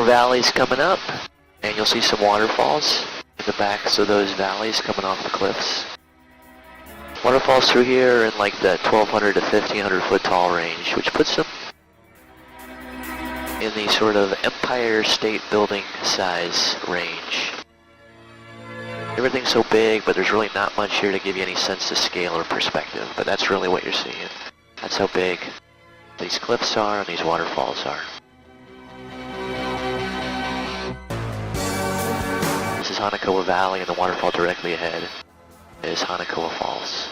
more valleys coming up, and you'll see some waterfalls in the backs of those valleys coming off the cliffs. Waterfalls through here are in like the 1,200 to 1,500 foot tall range, which puts them in the sort of Empire State Building size range. Everything's so big, but there's really not much here to give you any sense of scale or perspective, but that's really what you're seeing. That's how big these cliffs are and these waterfalls are. This is Hanakoa Valley, and the waterfall directly ahead is Hanakoa Falls.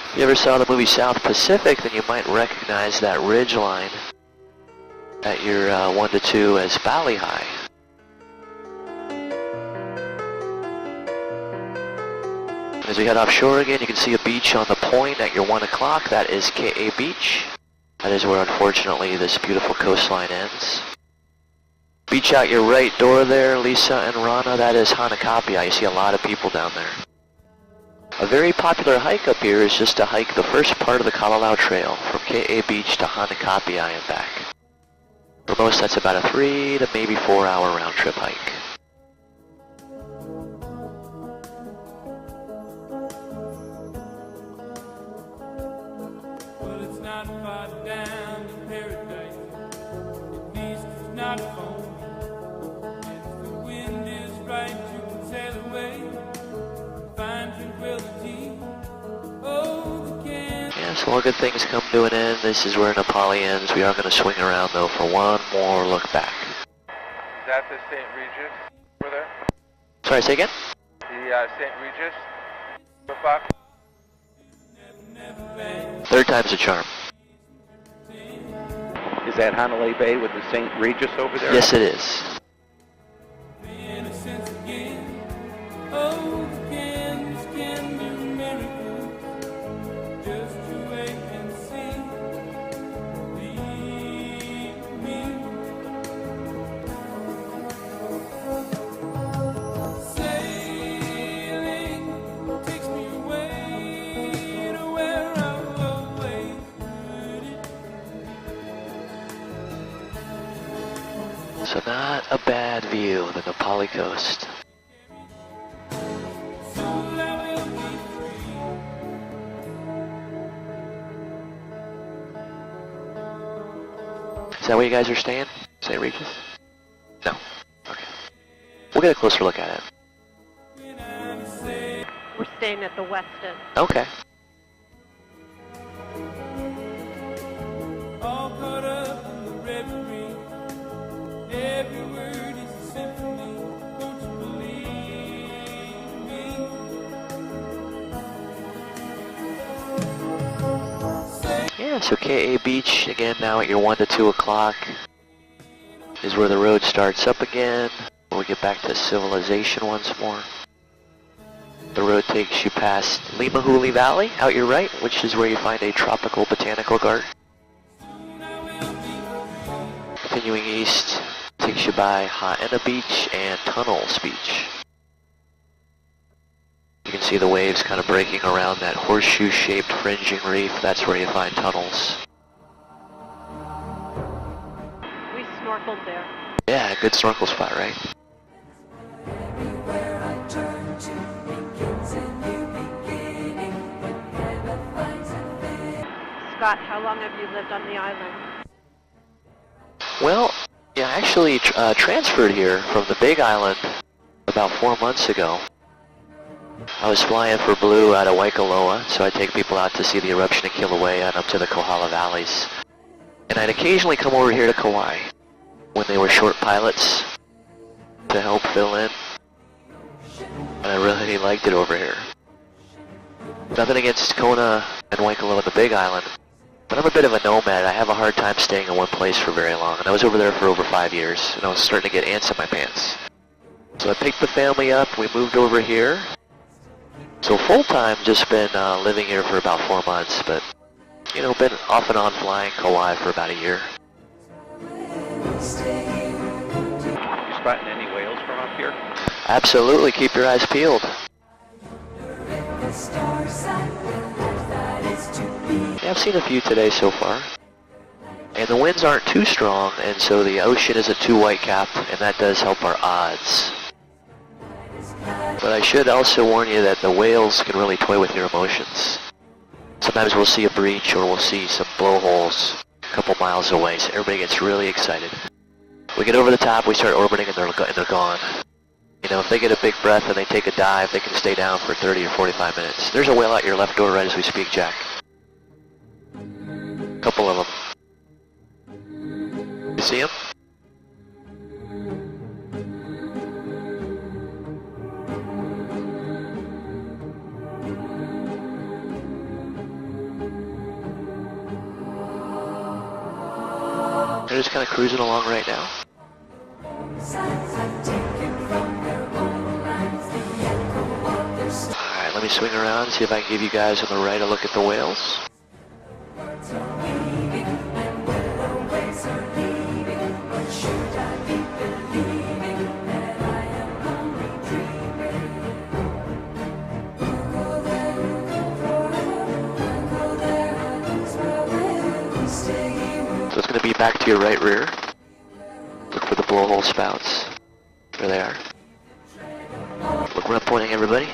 If you ever saw the movie South Pacific, then you might recognize that ridge line at your 1 to 2 as Bali Hai. As we head offshore again, you can see a beach on the point at your 1 o'clock. That is Ka Beach. That is where, unfortunately, this beautiful coastline ends. Beach out your right door there, Lisa and Rana, that is Hanakapia. You see a lot of people down there. A very popular hike up here is just to hike the first part of the Kalalau Trail from Ka Beach to Hanakapia and back. For most, that's about a 3 to maybe 4 hour round trip hike. Well, it's not far down to paradise, at least it's not foam. And if the wind is right, you can sail away. Yeah, so all good things come to an end. This is where Napali ends. We are going to swing around though for one more look back. Is that the St. Regis over there? Sorry, say again? The St. Regis spot? Third time's a charm. Is that Hanalei Bay with the St. Regis over there? Yes, it is. So not a bad view of the Napali coast. Is that where you guys are staying? St. Regis? No. Okay. We'll get a closer look at it. We're staying at the Westin. Okay. All caught up in the reverie. Every word is a symphony. Don't you believe me? Yeah, so Ka Beach, again, now at your 1 to 2 o'clock is where the road starts up again. We get back to civilization once more. The road takes you past Limahuli Valley, out your right, which is where you find a tropical botanical garden. Continuing east, takes you by Haena Beach and Tunnels Beach. You can see the waves kind of breaking around that horseshoe-shaped fringing reef. That's where you find tunnels. We snorkeled there. Yeah, good snorkel spot, right? Scott, how long have you lived on the island? Well, yeah, I actually transferred here from the Big Island about 4 months ago. I was flying for Blue out of Waikoloa, so I take people out to see the eruption of Kilauea and up to the Kohala Valleys. And I'd occasionally come over here to Kauai when they were short pilots to help fill in. And I really liked it over here. Nothing against Kona and Waikoloa and the Big Island, but I'm a bit of a nomad. I have a hard time staying in one place for very long, and I was over there for over 5 years, and I was starting to get ants in my pants. So I picked the family up, we moved over here. So full-time, just been living here for about 4 months, but, you know, been off and on flying Kauai for about a year. You spotting any whales from up here? Absolutely, keep your eyes peeled. Yeah, I've seen a few today so far. And the winds aren't too strong, and so the ocean isn't too white-capped, and that does help our odds. But I should also warn you that the whales can really toy with your emotions. Sometimes we'll see a breach or we'll see some blowholes a couple miles away, so everybody gets really excited. We get over the top, we start orbiting, and they're gone. You know, if they get a big breath and they take a dive, they can stay down for 30 or 45 minutes. There's a whale out your left door right as we speak, Jack. A couple of them. You see them? They're just kind of cruising along right now. Alright, let me swing around and see if I can give you guys on the right a look at the whales. So it's going to be back to your right rear. Look for the blowhole spouts. There they are. Look where I'm pointing, everybody.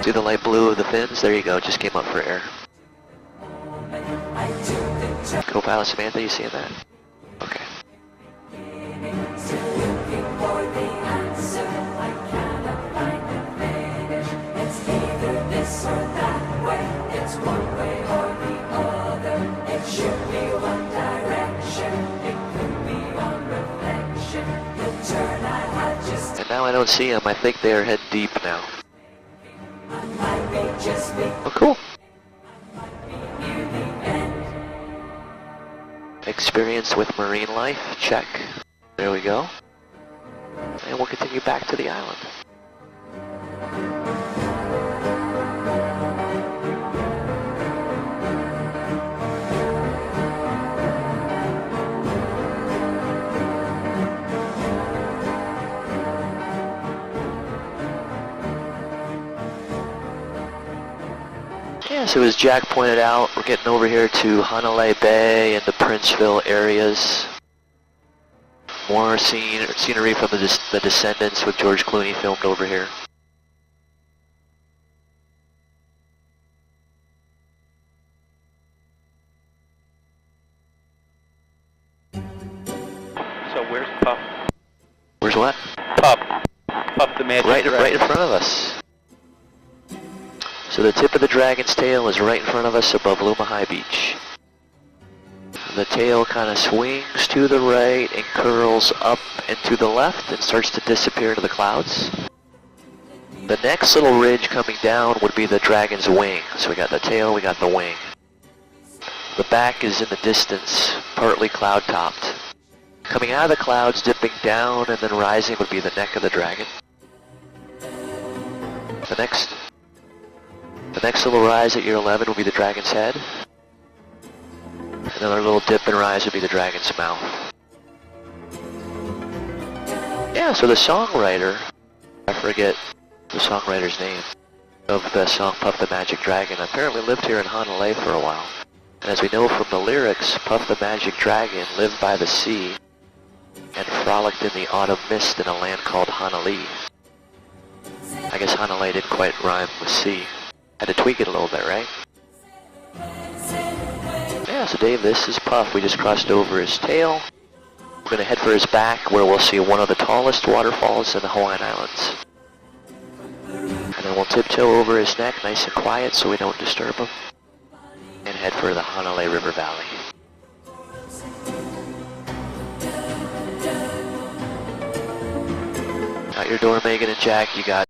See the light blue of the fins? There you go, just came up for air. Co-pilot Samantha, you seeing that? Okay. And now I don't see them. I think they are head deep now. Oh, cool. Experience with marine life, check. There we go. And we'll continue back to the island. Yeah, so as Jack pointed out, we're getting over here to Hanalei Bay and the Princeville areas. More scenery from the Descendants with George Clooney filmed over here. So where's Puff? Where's what? Puff the magic Right dragon. in front of us. So the tip of the dragon's tail is right in front of us above Bali Hai Beach. The tail kind of swings to the right and curls up and to the left and starts to disappear into the clouds. The next little ridge coming down would be the dragon's wing. So we got the tail, we got the wing. The back is in the distance, partly cloud-topped. Coming out of the clouds, dipping down and then rising would be the neck of the dragon. The next little rise at year 11 will be the dragon's head. Another little dip and rise would be the dragon's mouth. Yeah, so the songwriter, I forget the songwriter's name, of the song Puff the Magic Dragon, apparently lived here in Hanalei for a while. And as we know from the lyrics, Puff the Magic Dragon lived by the sea and frolicked in the autumn mist in a land called Hanalei. I guess Hanalei didn't quite rhyme with sea. Had to tweak it a little bit, right? Yeah, so Dave, this is Puff. We just crossed over his tail. We're going to head for his back, where we'll see one of the tallest waterfalls in the Hawaiian Islands. And then we'll tiptoe over his neck, nice and quiet, so we don't disturb him. And and head for the Hanalei River Valley. Out your door, Megan and Jack. You got